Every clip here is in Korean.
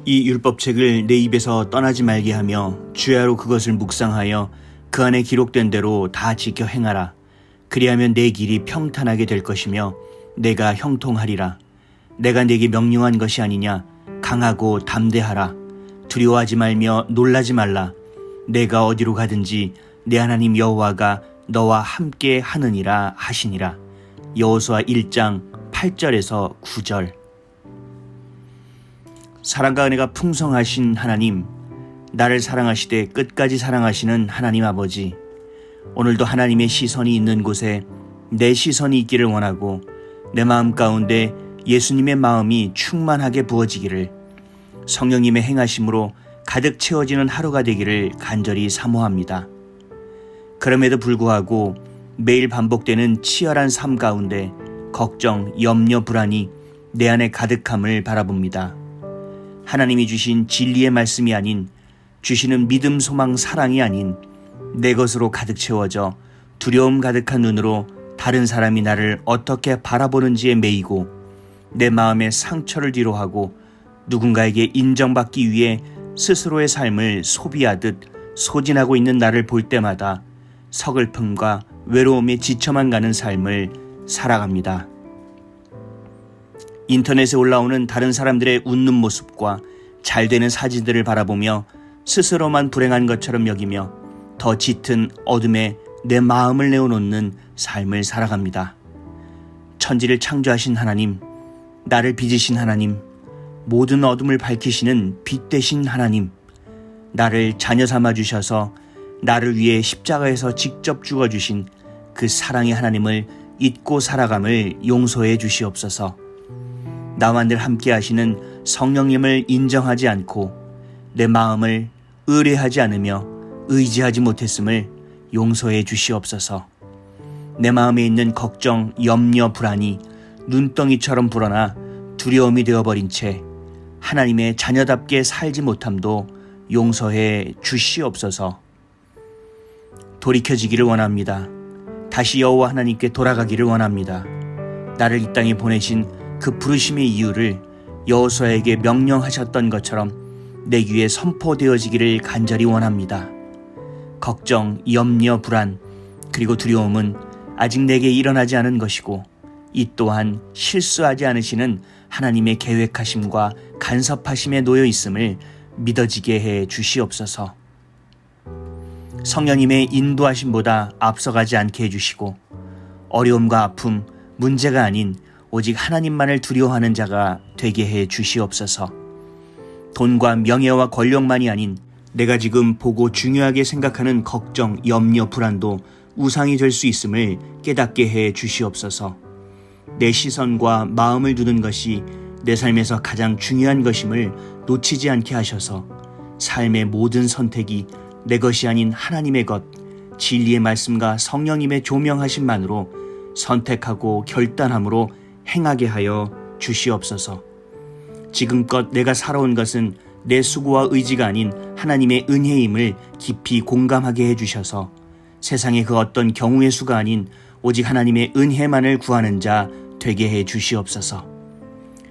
이 율법책을 내 입에서 떠나지 말게 하며 주야로 그것을 묵상하여 그 안에 기록된 대로 다 지켜 행하라. 그리하면 내 길이 평탄하게 될 것이며 내가 형통하리라. 내가 네게 명령한 것이 아니냐. 강하고 담대하라. 두려워하지 말며 놀라지 말라. 내가 어디로 가든지 내 하나님 여호와가 너와 함께 하느니라 하시니라. 여호수아 1장 8절에서 9절. 사랑과 은혜가 풍성하신 하나님, 나를 사랑하시되 끝까지 사랑하시는 하나님 아버지, 오늘도 하나님의 시선이 있는 곳에 내 시선이 있기를 원하고 내 마음 가운데 예수님의 마음이 충만하게 부어지기를, 성령님의 행하심으로 가득 채워지는 하루가 되기를 간절히 사모합니다. 그럼에도 불구하고 매일 반복되는 치열한 삶 가운데 걱정, 염려, 불안이 내 안에 가득함을 바라봅니다. 하나님이 주신 진리의 말씀이 아닌, 주시는 믿음, 소망, 사랑이 아닌 내 것으로 가득 채워져 두려움 가득한 눈으로 다른 사람이 나를 어떻게 바라보는지에 매이고 내 마음의 상처를 뒤로하고 누군가에게 인정받기 위해 스스로의 삶을 소비하듯 소진하고 있는 나를 볼 때마다 서글픔과 외로움에 지쳐만 가는 삶을 살아갑니다. 인터넷에 올라오는 다른 사람들의 웃는 모습과 잘 되는 사진들을 바라보며 스스로만 불행한 것처럼 여기며 더 짙은 어둠에 내 마음을 내어놓는 삶을 살아갑니다. 천지를 창조하신 하나님, 나를 빚으신 하나님, 모든 어둠을 밝히시는 빛 되신 하나님, 나를 자녀 삼아 주셔서 나를 위해 십자가에서 직접 죽어주신 그 사랑의 하나님을 잊고 살아감을 용서해 주시옵소서. 나와 늘 함께 하시는 성령님을 인정하지 않고 내 마음을 의뢰하지 않으며 의지하지 못했음을 용서해 주시옵소서. 내 마음에 있는 걱정, 염려, 불안이 눈덩이처럼 불어나 두려움이 되어버린 채 하나님의 자녀답게 살지 못함도 용서해 주시옵소서. 돌이켜지기를 원합니다. 다시 여호와 하나님께 돌아가기를 원합니다. 나를 이 땅에 보내신 그 부르심의 이유를 여호수아에게 명령하셨던 것처럼 내 귀에 선포되어지기를 간절히 원합니다. 걱정, 염려, 불안, 그리고 두려움은 아직 내게 일어나지 않은 것이고 이 또한 실수하지 않으시는 하나님의 계획하심과 간섭하심에 놓여 있음을 믿어지게 해 주시옵소서. 성령님의 인도하심보다 앞서가지 않게 해주시고 어려움과 아픔, 문제가 아닌 오직 하나님만을 두려워하는 자가 되게 해 주시옵소서. 돈과 명예와 권력만이 아닌 내가 지금 보고 중요하게 생각하는 걱정, 염려, 불안도 우상이 될 수 있음을 깨닫게 해 주시옵소서. 내 시선과 마음을 두는 것이 내 삶에서 가장 중요한 것임을 놓치지 않게 하셔서 삶의 모든 선택이 내 것이 아닌 하나님의 것, 진리의 말씀과 성령님의 조명하심만으로 선택하고 결단함으로 행하게 하여 주시옵소서. 지금껏 내가 살아온 것은 내 수고와 의지가 아닌 하나님의 은혜임을 깊이 공감하게 해주셔서 세상의 그 어떤 경우의 수가 아닌 오직 하나님의 은혜만을 구하는 자 되게 해 주시옵소서.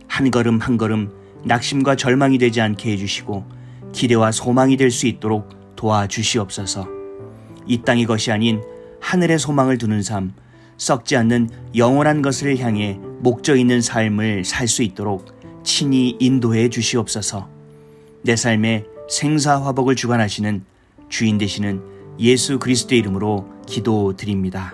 한 걸음 한 걸음 낙심과 절망이 되지 않게 해주시고 기대와 소망이 될 수 있도록 도와주시옵소서. 이 땅의 것이 아닌 하늘의 소망을 두는 삶, 썩지 않는 영원한 것을 향해 목적 있는 삶을 살 수 있도록 친히 인도해 주시옵소서. 내 삶의 생사화복을 주관하시는 주인 되시는 예수 그리스도의 이름으로 기도드립니다.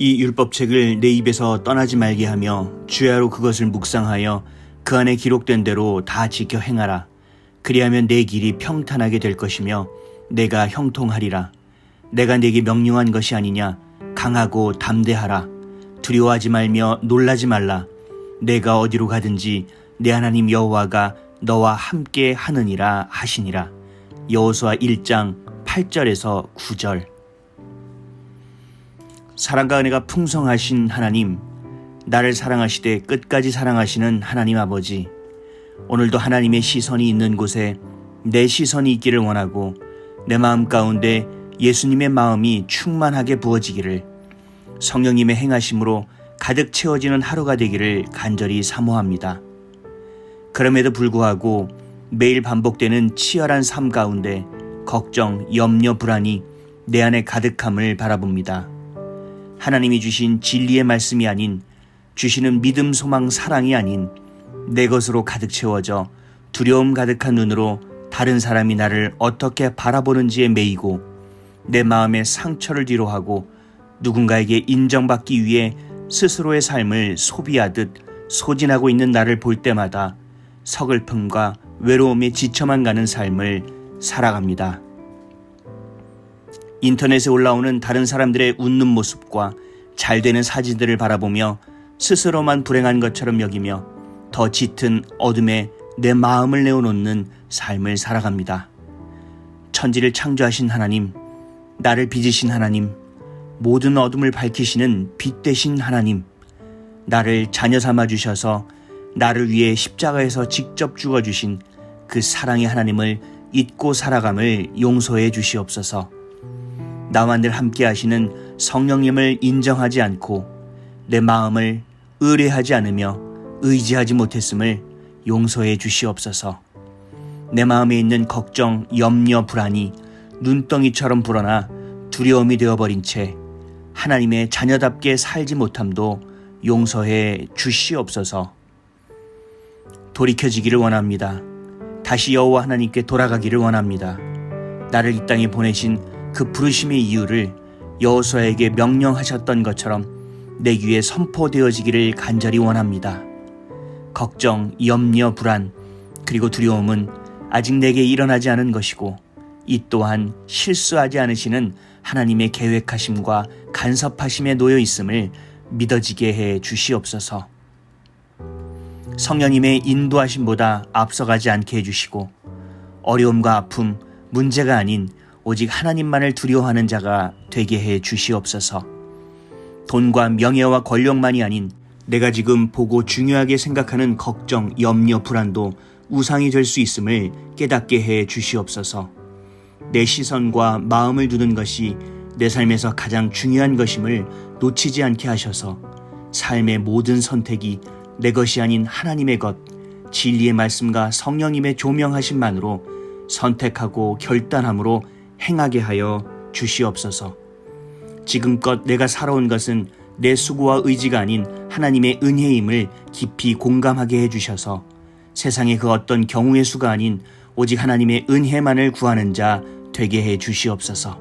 이 율법책을 내 입에서 떠나지 말게 하며 주야로 그것을 묵상하여 그 안에 기록된 대로 다 지켜 행하라. 그리하면 내 길이 평탄하게 될 것이며 내가 형통하리라. 내가 네게 명령한 것이 아니냐. 강하고 담대하라. 두려워하지 말며 놀라지 말라. 내가 어디로 가든지 내 하나님 여호와가 너와 함께 하느니라 하시니라. 여호수아 1장 8절에서 9절. 사랑과 은혜가 풍성하신 하나님, 나를 사랑하시되 끝까지 사랑하시는 하나님 아버지, 오늘도 하나님의 시선이 있는 곳에 내 시선이 있기를 원하고 내 마음 가운데 예수님의 마음이 충만하게 부어지기를, 성령님의 행하심으로 가득 채워지는 하루가 되기를 간절히 사모합니다. 그럼에도 불구하고 매일 반복되는 치열한 삶 가운데 걱정, 염려, 불안이 내 안에 가득함을 바라봅니다. 하나님이 주신 진리의 말씀이 아닌, 주시는 믿음, 소망, 사랑이 아닌 내 것으로 가득 채워져 두려움 가득한 눈으로 다른 사람이 나를 어떻게 바라보는지에 매이고 내 마음의 상처를 뒤로하고 누군가에게 인정받기 위해 스스로의 삶을 소비하듯 소진하고 있는 나를 볼 때마다 서글픔과 외로움에 지쳐만 가는 삶을 살아갑니다. 인터넷에 올라오는 다른 사람들의 웃는 모습과 잘 되는 사진들을 바라보며 스스로만 불행한 것처럼 여기며 더 짙은 어둠에 내 마음을 내어놓는 삶을 살아갑니다. 천지를 창조하신 하나님, 나를 빚으신 하나님, 모든 어둠을 밝히시는 빛 되신 하나님, 나를 자녀 삼아 주셔서 나를 위해 십자가에서 직접 죽어주신 그 사랑의 하나님을 잊고 살아감을 용서해 주시옵소서. 나와 늘 함께 하시는 성령님을 인정하지 않고 내 마음을 의뢰하지 않으며 의지하지 못했음을 용서해 주시옵소서. 내 마음에 있는 걱정, 염려, 불안이 눈덩이처럼 불어나 두려움이 되어버린 채 하나님의 자녀답게 살지 못함도 용서해 주시옵소서. 돌이켜지기를 원합니다. 다시 여호와 하나님께 돌아가기를 원합니다. 나를 이 땅에 보내신 그 부르심의 이유를 여호수아에게 명령하셨던 것처럼 내 귀에 선포되어지기를 간절히 원합니다. 걱정, 염려, 불안, 그리고 두려움은 아직 내게 일어나지 않은 것이고 이 또한 실수하지 않으시는 하나님의 계획하심과 간섭하심에 놓여 있음을 믿어지게 해 주시옵소서. 성령님의 인도하심보다 앞서가지 않게 해주시고 어려움과 아픔, 문제가 아닌 오직 하나님만을 두려워하는 자가 되게 해 주시옵소서. 돈과 명예와 권력만이 아닌 내가 지금 보고 중요하게 생각하는 걱정, 염려, 불안도 우상이 될 수 있음을 깨닫게 해 주시옵소서. 내 시선과 마음을 두는 것이 내 삶에서 가장 중요한 것임을 놓치지 않게 하셔서 삶의 모든 선택이 내 것이 아닌 하나님의 것, 진리의 말씀과 성령님의 조명하심만으로 선택하고 결단함으로 행하게 하여 주시옵소서. 지금껏 내가 살아온 것은 내 수고와 의지가 아닌 하나님의 은혜임을 깊이 공감하게 해주셔서 세상의 그 어떤 경우의 수가 아닌 오직 하나님의 은혜만을 구하는 자 되게 해 주시옵소서.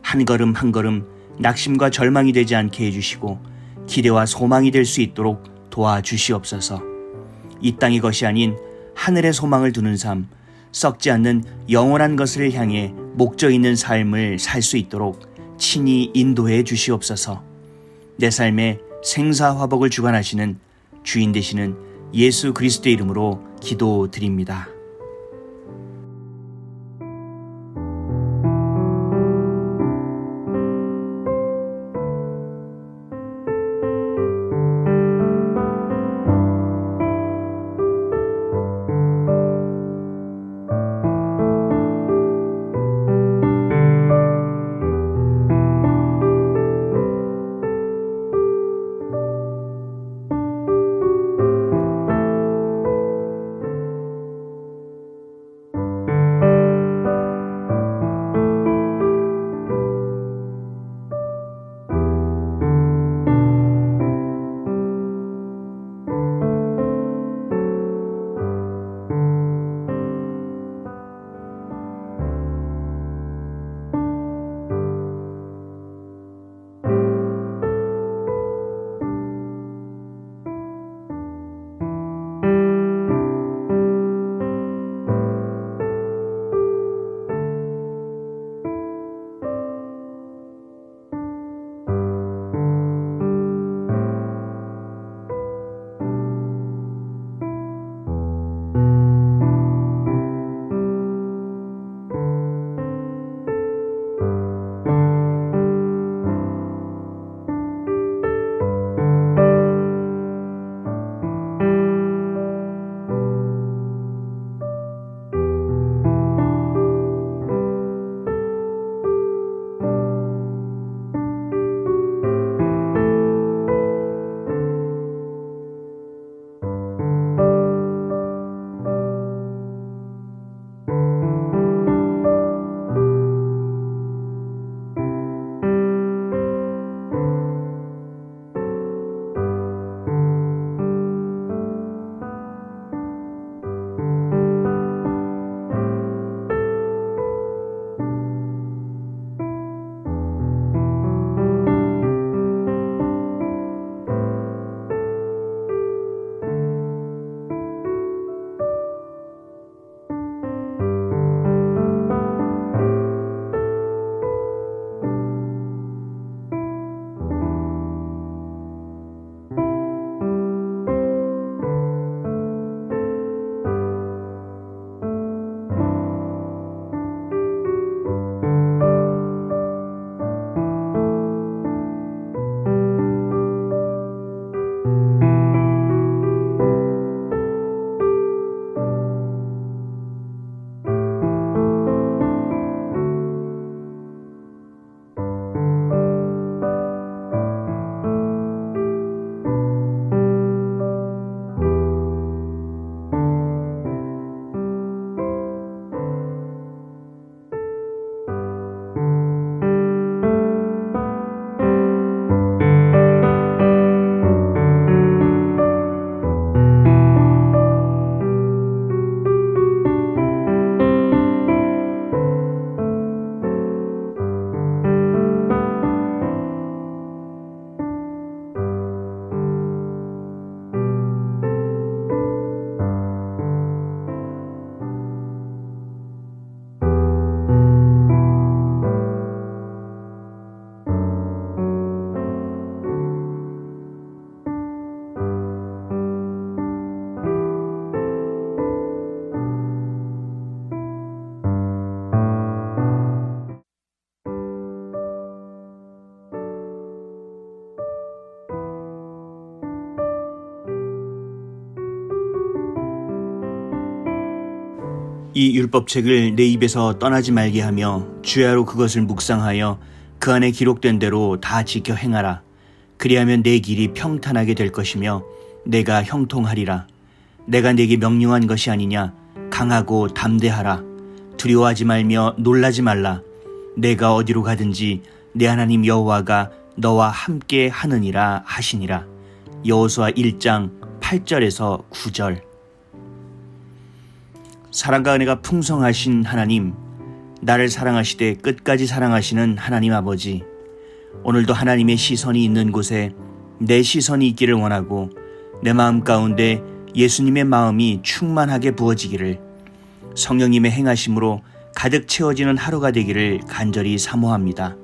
한 걸음 한 걸음 낙심과 절망이 되지 않게 해주시고 기대와 소망이 될 수 있도록 도와주시옵소서. 이 땅의 것이 아닌 하늘의 소망을 두는 삶, 썩지 않는 영원한 것을 향해 목적 있는 삶을 살 수 있도록 친히 인도해 주시옵소서. 내 삶에 생사화복을 주관하시는 주인 되시는 예수 그리스도의 이름으로 기도드립니다. 이 율법책을 내 입에서 떠나지 말게 하며 주야로 그것을 묵상하여 그 안에 기록된 대로 다 지켜 행하라. 그리하면 내 길이 평탄하게 될 것이며 내가 형통하리라. 내가 네게 명령한 것이 아니냐. 강하고 담대하라. 두려워하지 말며 놀라지 말라. 내가 어디로 가든지 내 하나님 여호와가 너와 함께 하느니라 하시니라. 여호수아 1장 8절에서 9절. 사랑과 은혜가 풍성하신 하나님, 나를 사랑하시되 끝까지 사랑하시는 하나님 아버지, 오늘도 하나님의 시선이 있는 곳에 내 시선이 있기를 원하고 내 마음 가운데 예수님의 마음이 충만하게 부어지기를, 성령님의 행하심으로 가득 채워지는 하루가 되기를 간절히 사모합니다.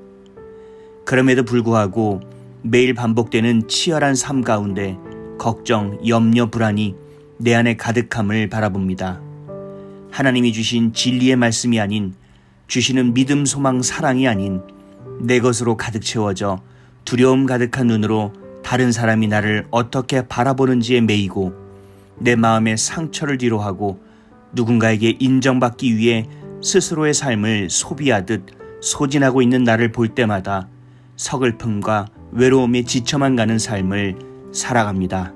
그럼에도 불구하고 매일 반복되는 치열한 삶 가운데 걱정, 염려, 불안이 내 안에 가득함을 바라봅니다. 하나님이 주신 진리의 말씀이 아닌, 주시는 믿음, 소망, 사랑이 아닌 내 것으로 가득 채워져 두려움 가득한 눈으로 다른 사람이 나를 어떻게 바라보는지에 매이고 내 마음의 상처를 뒤로하고 누군가에게 인정받기 위해 스스로의 삶을 소비하듯 소진하고 있는 나를 볼 때마다 서글픔과 외로움에 지쳐만 가는 삶을 살아갑니다.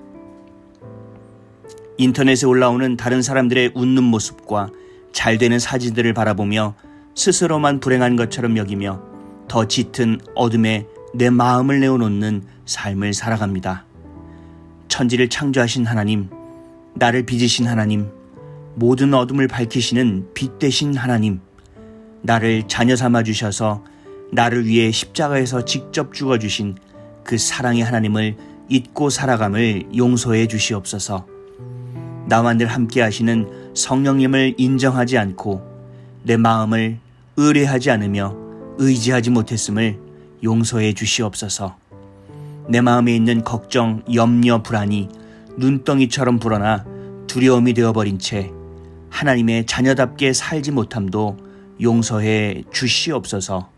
인터넷에 올라오는 다른 사람들의 웃는 모습과 잘 되는 사진들을 바라보며 스스로만 불행한 것처럼 여기며 더 짙은 어둠에 내 마음을 내어놓는 삶을 살아갑니다. 천지를 창조하신 하나님, 나를 빚으신 하나님, 모든 어둠을 밝히시는 빛 되신 하나님, 나를 자녀 삼아 주셔서 나를 위해 십자가에서 직접 죽어주신 그 사랑의 하나님을 잊고 살아감을 용서해 주시옵소서. 나와 늘 함께 하시는 성령님을 인정하지 않고 내 마음을 의뢰하지 않으며 의지하지 못했음을 용서해 주시옵소서. 내 마음에 있는 걱정, 염려, 불안이 눈덩이처럼 불어나 두려움이 되어버린 채 하나님의 자녀답게 살지 못함도 용서해 주시옵소서.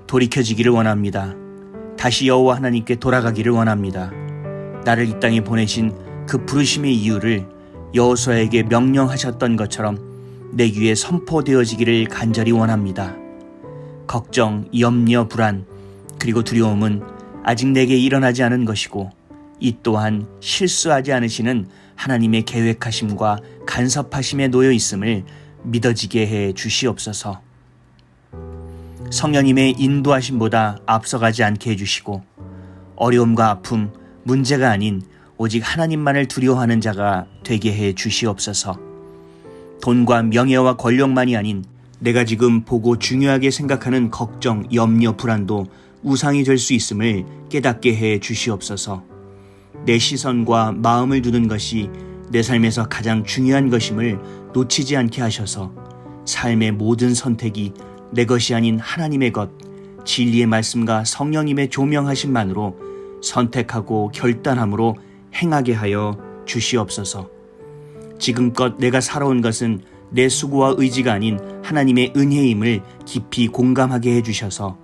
돌이켜지기를 원합니다. 다시 여호와 하나님께 돌아가기를 원합니다. 나를 이 땅에 보내신 그 부르심의 이유를 여호수아에게 명령하셨던 것처럼 내 귀에 선포되어지기를 간절히 원합니다. 걱정, 염려, 불안, 그리고 두려움은 아직 내게 일어나지 않은 것이고 이 또한 실수하지 않으시는 하나님의 계획하심과 간섭하심에 놓여 있음을 믿어지게 해 주시옵소서. 성령님의 인도하심보다 앞서가지 않게 해주시고 어려움과 아픔, 문제가 아닌 오직 하나님만을 두려워하는 자가 되게 해 주시옵소서. 돈과 명예와 권력만이 아닌 내가 지금 보고 중요하게 생각하는 걱정, 염려, 불안도 우상이 될 수 있음을 깨닫게 해 주시옵소서. 내 시선과 마음을 두는 것이 내 삶에서 가장 중요한 것임을 놓치지 않게 하셔서 삶의 모든 선택이 내 것이 아닌 하나님의 것, 진리의 말씀과 성령님의 조명하심만으로 선택하고 결단함으로 행하게 하여 주시옵소서. 지금껏 내가 살아온 것은 내 수고와 의지가 아닌 하나님의 은혜임을 깊이 공감하게 해주셔서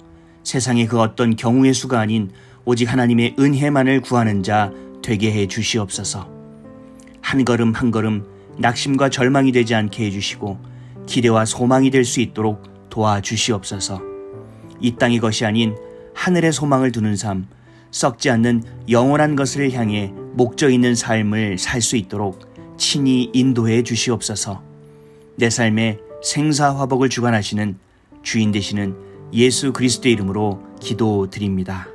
세상의 그 어떤 경우의 수가 아닌 오직 하나님의 은혜만을 구하는 자 되게 해 주시옵소서. 한 걸음 한 걸음 낙심과 절망이 되지 않게 해주시고 기대와 소망이 될 수 있도록 도와주시옵소서. 이 땅의 것이 아닌 하늘의 소망을 두는 삶, 썩지 않는 영원한 것을 향해 목적 있는 삶을 살 수 있도록 친히 인도해 주시옵소서. 내 삶에 생사화복을 주관하시는 주인 되시는 예수 그리스도의 이름으로 기도드립니다.